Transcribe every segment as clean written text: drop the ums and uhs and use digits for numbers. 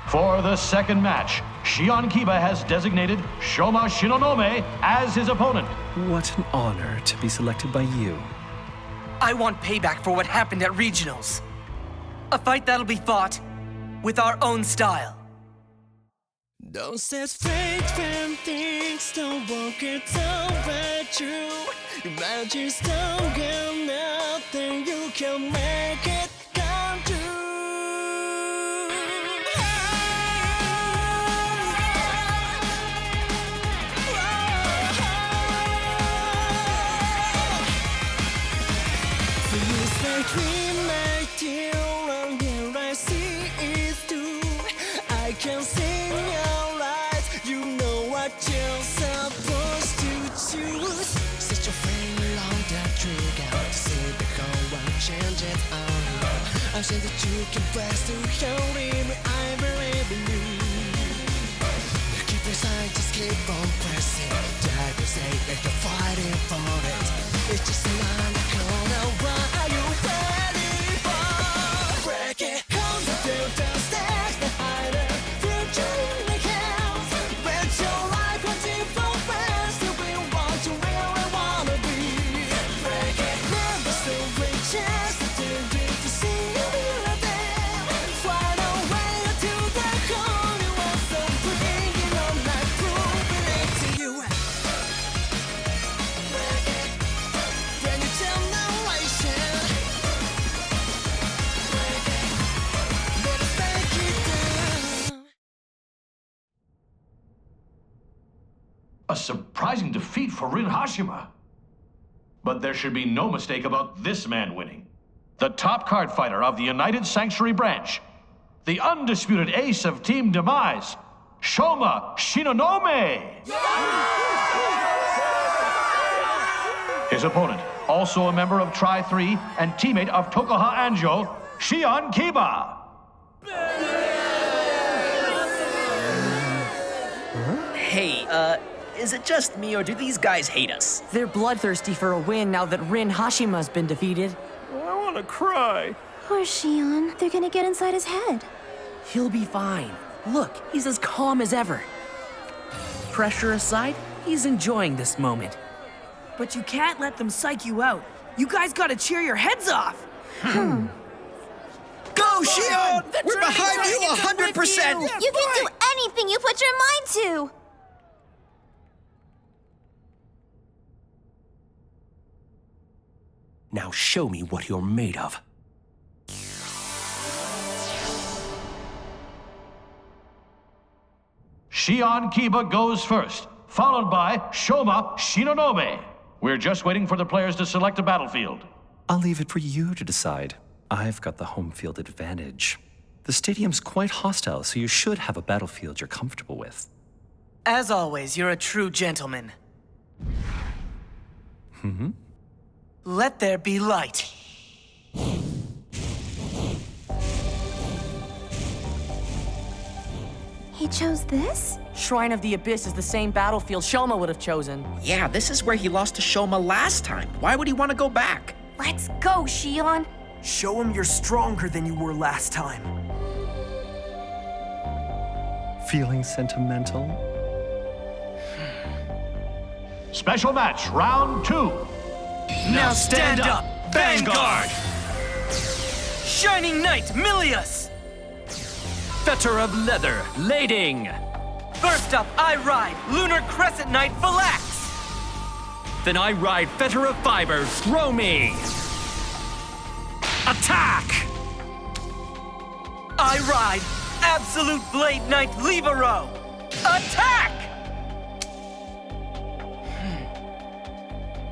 For the second match, Shion Kiba has designated Shoma Shinonome as his opponent. What an honor to be selected by you. I want payback for what happened at Regionals. A fight that'll be fought with our own style. Don't say straight when things don't work, it's over true. Imagine don't get nothing, you can make it come true. So you say dream my deal, and here I see it's true. I can sing your lies, you know what you're supposed to choose. Set your finger on that trigger to see the whole world change it on you. I'm saying that you can press to hurry me, I believe in you. Keep your side, just keep on pressing. Try to say that you're fighting for it. It's just around the corner, what are you ready for? Break it, come to the stairs behind it. Future in the house, bet your life will default fast to be what you really wanna be. Break it, never still reaches to see you feel there. Find a way to the corner, you want some bringing on life, proving it to you. Break it, brand new generation. Break it, let us break it down. A surprising defeat for Rin Hashima. But there should be no mistake about this man winning. The top card fighter of the United Sanctuary Branch. The undisputed ace of Team Demise, Shoma Shinonome. His opponent, also a member of Tri-3 and teammate of Tokuha Anjo, Shion Kiba. Hey, is it just me or do these guys hate us? They're bloodthirsty for a win now that Rin Hashima's been defeated. I want to cry. Poor Shion. They're gonna get inside his head. He'll be fine. Look, he's as calm as ever. Pressure aside, he's enjoying this moment. But you can't let them psych you out. You guys gotta cheer your heads off. Go, Shion! We're behind you 100%! You can do anything you put your mind to. Now show me what you're made of. Shion Kiba goes first, followed by Shoma Shinonome. We're just waiting for the players to select a battlefield. I'll leave it for you to decide. I've got the home field advantage. The stadium's quite hostile, so you should have a battlefield you're comfortable with. As always, you're a true gentleman. Let there be light. He chose this? Shrine of the Abyss is the same battlefield Shoma would have chosen. Yeah, this is where he lost to Shoma last time. Why would he want to go back? Let's go, Shion. Show him you're stronger than you were last time. Feeling sentimental? Special match, round 2. Now stand up, Vanguard! Shining Knight, Milius! Fetter of Leather, Lading! First up, I ride Lunar Crescent Knight, Valax! Then I ride Fetter of Fiber, Throw Me! Attack! I ride Absolute Blade Knight, Libero! Attack!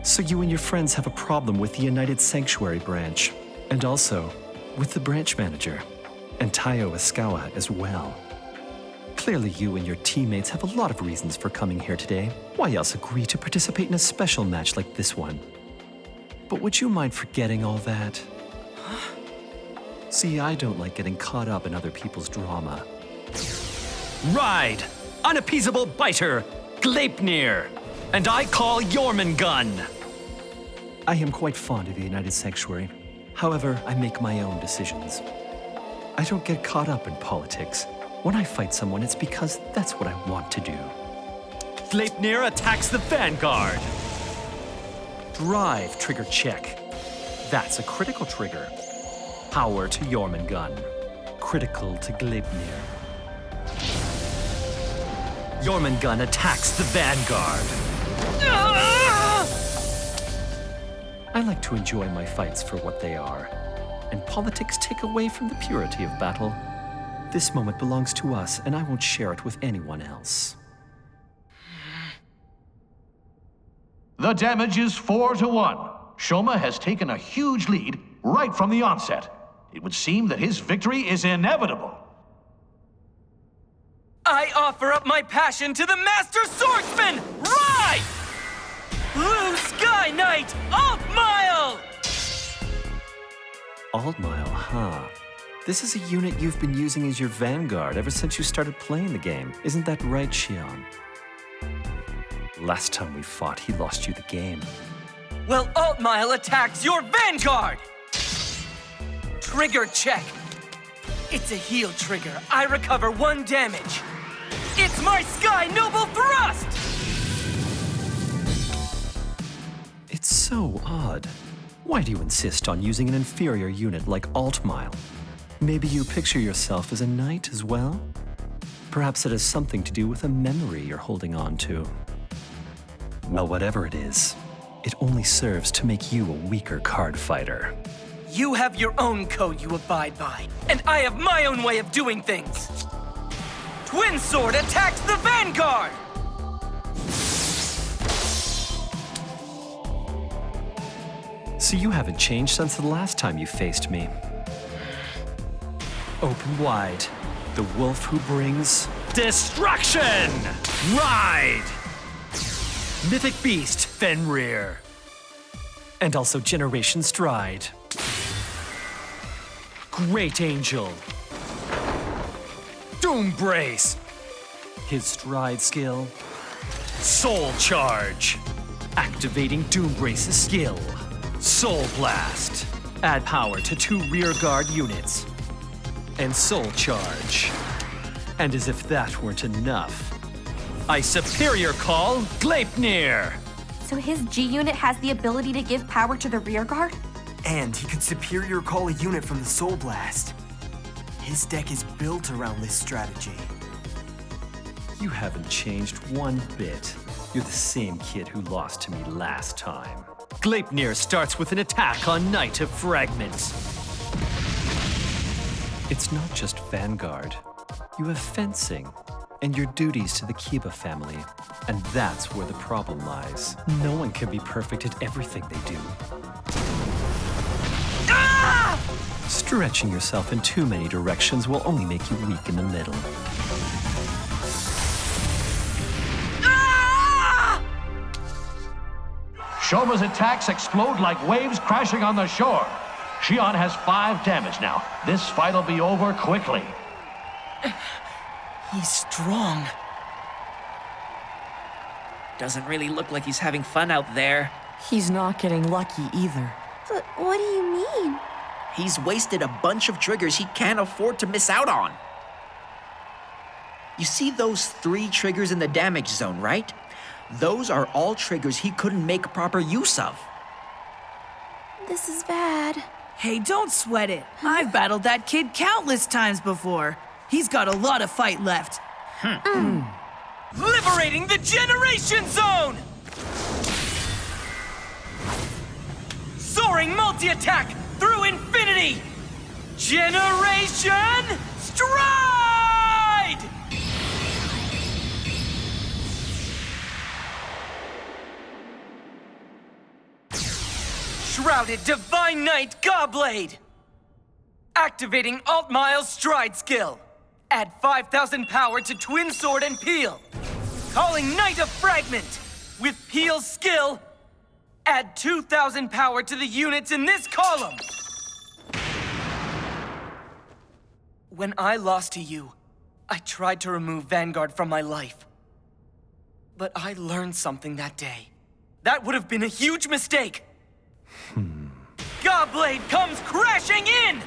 So you and your friends have a problem with the United Sanctuary Branch, and also with the branch manager, and Taiyo Asukawa as well. Clearly you and your teammates have a lot of reasons for coming here today. Why else agree to participate in a special match like this one? But would you mind forgetting all that? See, I don't like getting caught up in other people's drama. Ride! Unappeasable Biter, Gleipnir! And I call Jormungand! I am quite fond of the United Sanctuary. However, I make my own decisions. I don't get caught up in politics. When I fight someone, it's because that's what I want to do. Gleipnir attacks the Vanguard. Drive trigger check. That's a critical trigger. Power to Jormungand. Critical to Gleipnir. Jormungand attacks the Vanguard. I like to enjoy my fights for what they are, and politics take away from the purity of battle. This moment belongs to us, and I won't share it with anyone else. The damage is 4-1. Shoma has taken a huge lead right from the onset. It would seem that his victory is inevitable. I offer up my passion to the Master Swordsman! Ride! Blue Sky Knight, Altmile! Altmile, huh? This is a unit you've been using as your Vanguard ever since you started playing the game. Isn't that right, Xion? Last time we fought, he lost you the game. Well, Altmile attacks your Vanguard! Trigger check. It's a heal trigger. I recover 1 damage. It's my Sky Noble Thrust! It's so odd. Why do you insist on using an inferior unit like Altmile? Maybe you picture yourself as a knight as well? Perhaps it has something to do with a memory you're holding on to. Well, whatever it is, it only serves to make you a weaker card fighter. You have your own code you abide by, and I have my own way of doing things. Twin Sword attacks the Vanguard! So you haven't changed since the last time you faced me. Open wide, the wolf who brings destruction! Ride! Mythic Beast, Fenrir. And also Generation Stride. Great Angel. Doom Brace. His stride skill. Soul Charge. Activating Doom Brace's skill. Soul Blast. Add power to 2 rearguard units. And Soul Charge. And as if that weren't enough, I superior call Gleipnir! So his G unit has the ability to give power to the rear guard? And he could superior call a unit from the Soul Blast. His deck is built around this strategy. You haven't changed one bit. You're the same kid who lost to me last time. Gleipnir starts with an attack on Knight of Fragments. It's not just Vanguard. You have fencing, and your duties to the Kiba family. And that's where the problem lies. No one can be perfect at everything they do. Ah! Stretching yourself in too many directions will only make you weak in the middle. Ah! Shoma's attacks explode like waves crashing on the shore. Xion has 5 damage now. This fight'll be over quickly. He's strong. Doesn't really look like he's having fun out there. He's not getting lucky either. But what do you mean? He's wasted a bunch of triggers he can't afford to miss out on. You see those 3 triggers in the damage zone, right? Those are all triggers he couldn't make proper use of. This is bad. Hey, don't sweat it. I've battled that kid countless times before. He's got a lot of fight left. Liberating the Generation Zone! Soaring multi-attack through infinity! Generation Stride! Shrouded Divine Knight Godblade! Activating Altmile's Stride skill. Add 5,000 power to Twin Sword and Peel. Calling Knight of Fragment. With Peel's skill, add 2,000 power to the units in this column. When I lost to you, I tried to remove Vanguard from my life. But I learned something that day. That would have been a huge mistake. Godblade comes crashing in!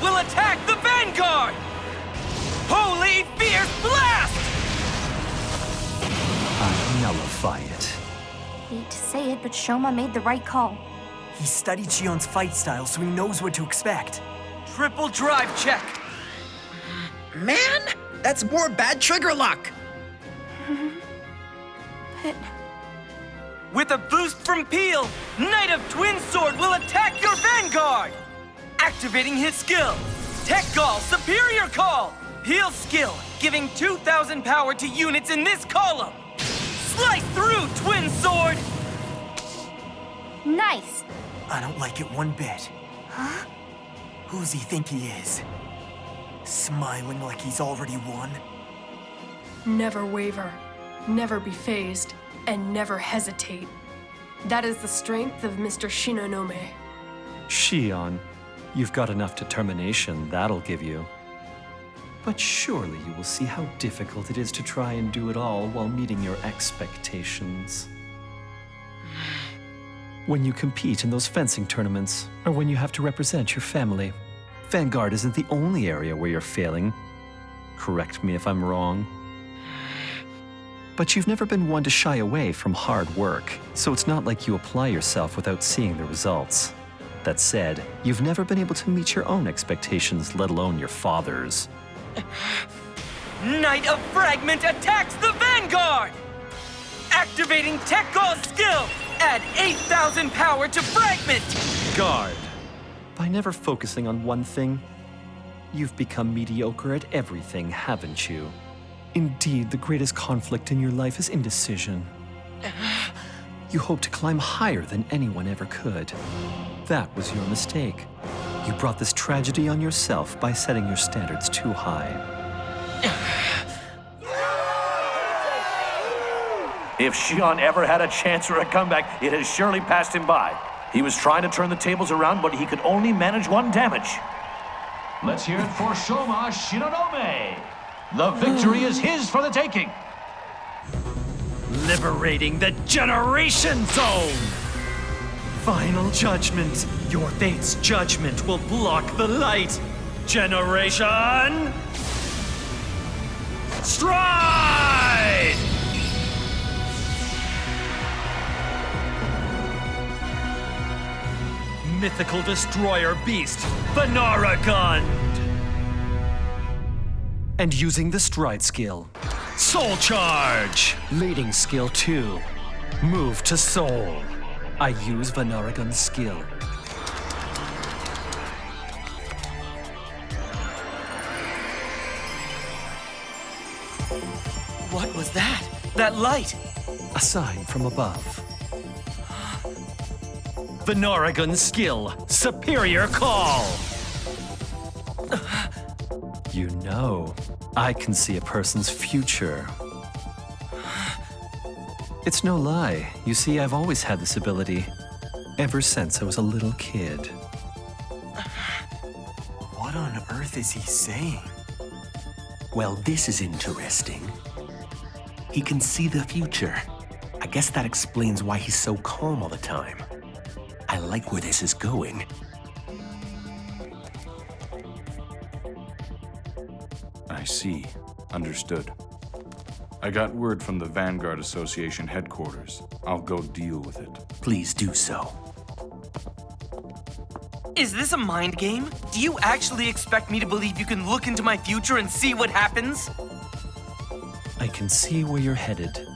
will attack the Vanguard! Holy Fierce Blast! I nullify it. Hate to say it, but Shoma made the right call. He studied Shion's fight style, so he knows what to expect. Triple drive check! Man, that's more bad trigger luck! But With a boost from Peel, Knight of Twin Sword will attack your Vanguard! Activating his skill, Tech Gall Superior Call! Peel skill, giving 2,000 power to units in this column! Slice through, Twin Sword! nice. I don't like it one bit. Huh? Who's he think he is? Smiling like he's already won? Never waver, never be phased, and never hesitate. That is the strength of Mr. Shinonome. Shion, you've got enough determination that'll give you. But surely you will see how difficult it is to try and do it all while meeting your expectations. When you compete in those fencing tournaments, or when you have to represent your family, Vanguard isn't the only area where you're failing. Correct me if I'm wrong. But you've never been one to shy away from hard work, so it's not like you apply yourself without seeing the results. That said, you've never been able to meet your own expectations, let alone your father's. Knight of Fragment attacks the Vanguard! Activating Tech Gall skill, add 8,000 power to Fragment! Guard. By never focusing on one thing, you've become mediocre at everything, haven't you? Indeed, the greatest conflict in your life is indecision. You hope to climb higher than anyone ever could. That was your mistake. You brought this tragedy on yourself by setting your standards too high. If Shion ever had a chance for a comeback, it has surely passed him by. He was trying to turn the tables around, but he could only manage one damage. Let's hear it for Shoma Shinonome. The victory is his for the taking. Liberating the Generation Zone! Final judgment. Your fate's judgment will block the light. Generation... Stride! Mythical Destroyer Beast, Vanguard! And using the Stride skill, Soul Charge! Leading skill 2, Move to Soul. I use Vanguard's skill. What was that? That light? A sign from above. Vanguard's skill, Superior Call. You know, I can see a person's future. It's no lie. You see, I've always had this ability. Ever since I was a little kid. What on earth is he saying? Well, this is interesting. He can see the future. I guess that explains why he's so calm all the time. I like where this is going. I see. Understood. I got word from the Vanguard Association headquarters. I'll go deal with it. Please do so. Is this a mind game? Do you actually expect me to believe you can look into my future and see what happens? I can see where you're headed,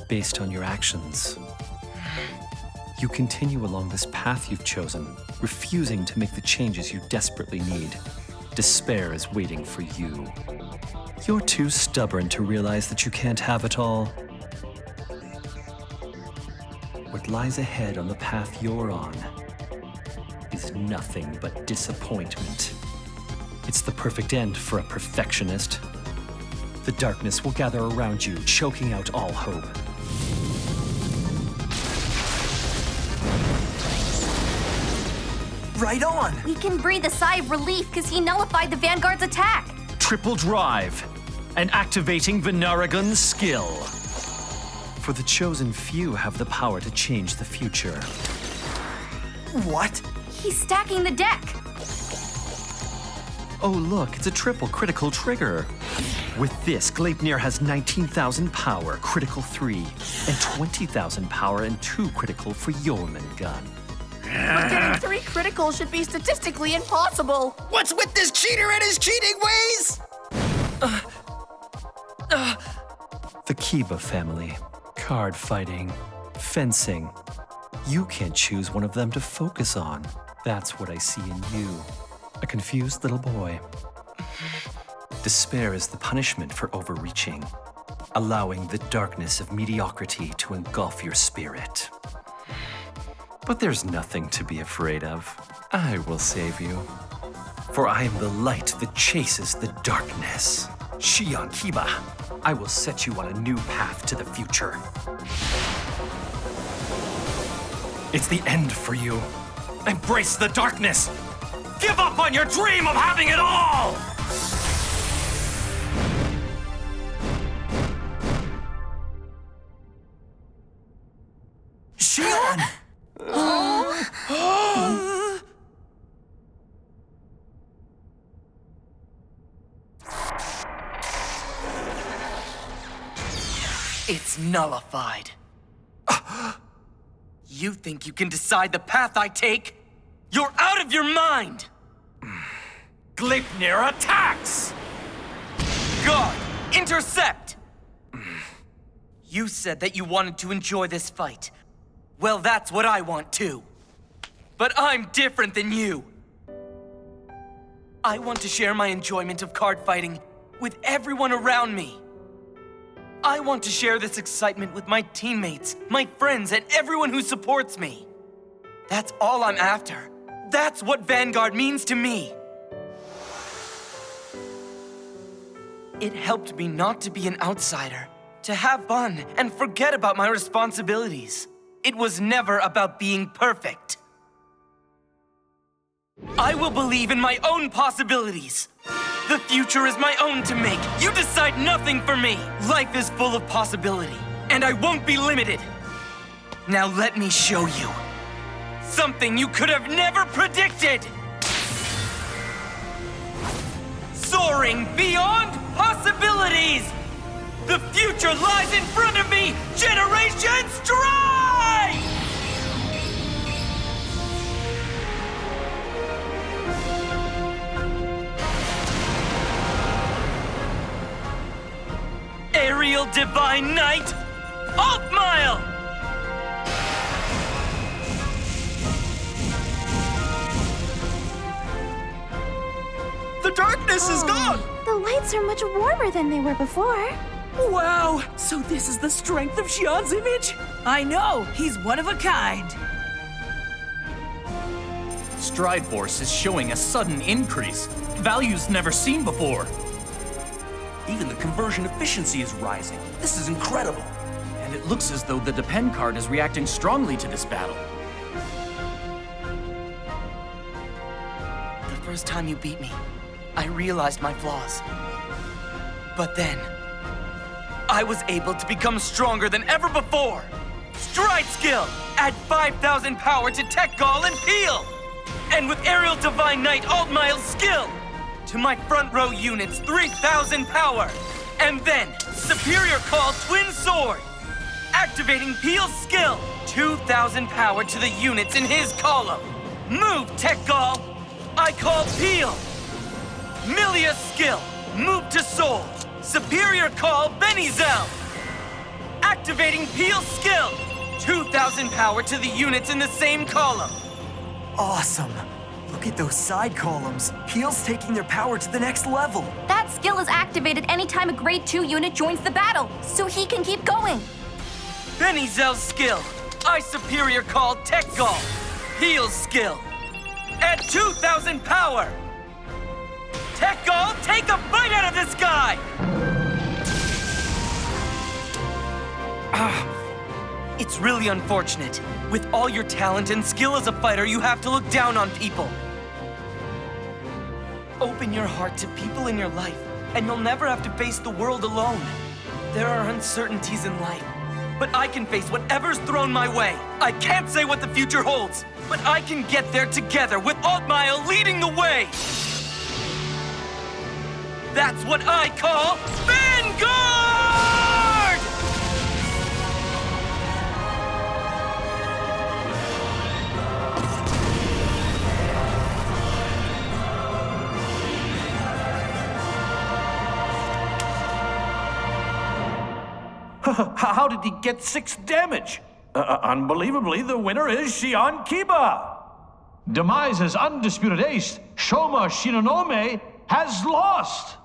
based on your actions. You continue along this path you've chosen, refusing to make the changes you desperately need. Despair is waiting for you. You're too stubborn to realize that you can't have it all. What lies ahead on the path you're on is nothing but disappointment. It's the perfect end for a perfectionist. The darkness will gather around you, choking out all hope. Right on! We can breathe a sigh of relief because he nullified the Vanguard's attack. Triple drive and activating Vanguard's skill. For the chosen few have the power to change the future. What? He's stacking the deck. Oh look, it's a triple critical trigger. With this, Gleipnir has 19,000 power, critical 3, and 20,000 power and 2 critical for Jormungand. But getting 3 critical should be statistically impossible. What's with this cheater and his cheating ways? The Kiba family, card fighting, fencing. You can't choose one of them to focus on. That's what I see in you. A confused little boy. Despair is the punishment for overreaching, allowing the darkness of mediocrity to engulf your spirit. But there's nothing to be afraid of. I will save you. For I am the light that chases the darkness. Shion Kiba, I will set you on a new path to the future. It's the end for you. Embrace the darkness! Give up on your dream of having it all! Shion! It's nullified. You think you can decide the path I take? You're out of your mind! Gleipnir attacks! Guard! Intercept! You said that you wanted to enjoy this fight. Well, that's what I want too. But I'm different than you. I want to share my enjoyment of card fighting with everyone around me. I want to share this excitement with my teammates, my friends, and everyone who supports me. That's all I'm after. That's what Vanguard means to me. It helped me not to be an outsider, to have fun and forget about my responsibilities. It was never about being perfect. I will believe in my own possibilities. The future is my own to make. You decide nothing for me. Life is full of possibility, and I won't be limited. Now let me show you. Something you could have never predicted! Soaring beyond possibilities! The future lies in front of me! Generation Strike! Aerial Divine Knight, Alt-Mile! The darkness is gone! The lights are much warmer than they were before. Wow! So this is the strength of Xion's image? I know! He's one of a kind! Stride Force is showing a sudden increase. Values never seen before. Even the conversion efficiency is rising. This is incredible. And it looks as though the Depend card is reacting strongly to this battle. The first time you beat me, I realized my flaws. But then, I was able to become stronger than ever before. Stride skill, add 5,000 power to Tech Gall and Peel. And with Aerial Divine Knight Alt-Mile skill, to my front row units 3,000 power. And then, Superior Call Twin Sword, activating Peel's skill, 2,000 power to the units in his column. Move, Tech Gall, I call Peel. Milia's skill, move to Soul, Superior Call Benizel. Activating Peel's skill, 2,000 power to the units in the same column. Awesome. Look at those side columns. Peel's taking their power to the next level. That skill is activated anytime a Grade 2 unit joins the battle, so he can keep going. Benizel's skill, I Superior Call Tech Gall. Peel's skill, add 2,000 power. Tech Gall, take a bite out of this guy! It's really unfortunate. With all your talent and skill as a fighter, you have to look down on people. Open your heart to people in your life, and you'll never have to face the world alone. There are uncertainties in life, but I can face whatever's thrown my way. I can't say what the future holds, but I can get there together with Alt-Mile leading the way. That's what I call Vanguard! How did he get 6 damage? Unbelievably, the winner is Shion Kiba. Demise's undisputed ace, Shoma Shinonome, has lost.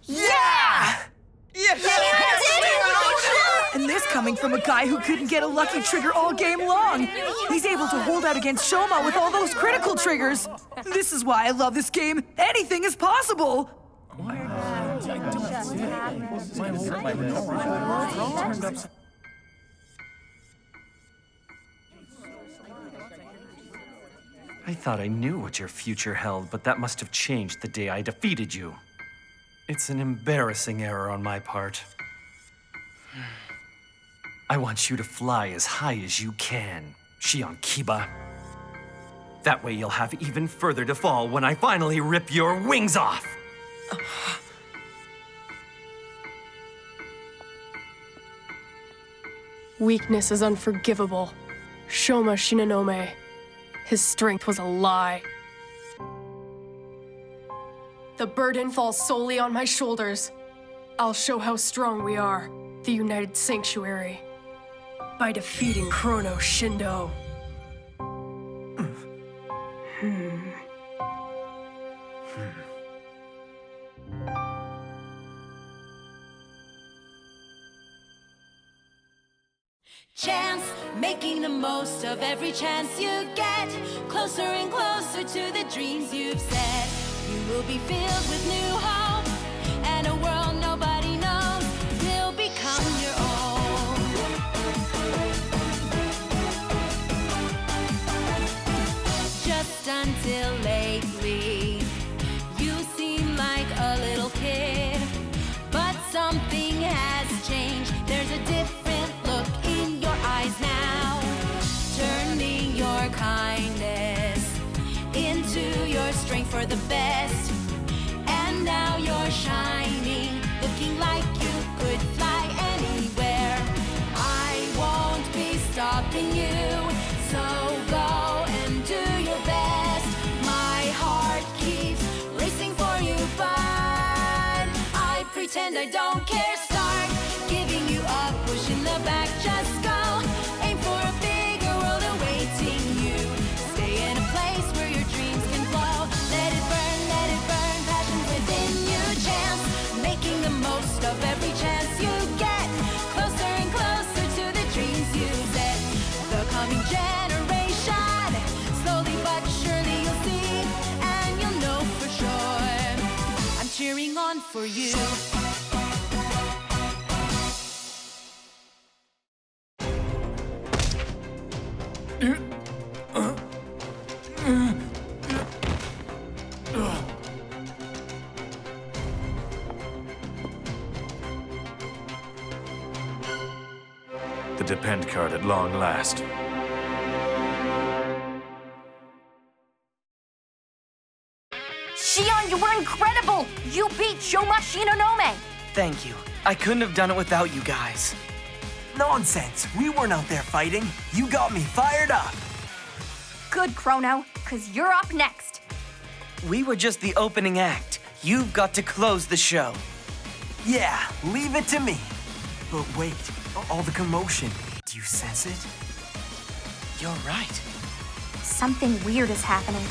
Yeah! And this coming from a guy who couldn't get a lucky trigger all game long. He's able to hold out against Shoma with all those critical triggers. This is why I love this game. Anything is possible. I thought I knew what your future held, but that must have changed the day I defeated you. It's an embarrassing error on my part. I want you to fly as high as you can, Shion Kiba. That way you'll have even further to fall when I finally rip your wings off! Weakness is unforgivable. Shoma Shinonome. His strength was a lie. The burden falls solely on my shoulders. I'll show how strong we are, the United Sanctuary, by defeating Chrono Shindo. Chance, making the most of every chance you get. Closer and closer to the dreams you've set. You will be filled with new hope, and a world nobody knows will become your own. Just until lately, you seem like a little kid, but something has changed. There's a different look in your eyes now, turning your kindness into your strength for the best. And now you're shining, looking like you could fly anywhere. I won't be stopping you, so go and do your best. My heart keeps racing for you, but I pretend I don't care. Start giving you a push in the back, just go. Aim for a bigger world awaiting you. Stay in a place where your dreams can flow. Let it burn, passion within you. Chance, making the most of every chance you get. Closer and closer to the dreams you set. The coming generation, slowly but surely you'll see, and you'll know for sure. I'm cheering on for you. The Depend card at long last. Shion, you were incredible! You beat Shoma Shinonome! Thank you. I couldn't have done it without you guys. Nonsense! We weren't out there fighting. You got me fired up. Good, Chrono, 'cause you're up next. We were just the opening act. You've got to close the show. Yeah, leave it to me. But wait, all the commotion. Do you sense it? You're right. Something weird is happening.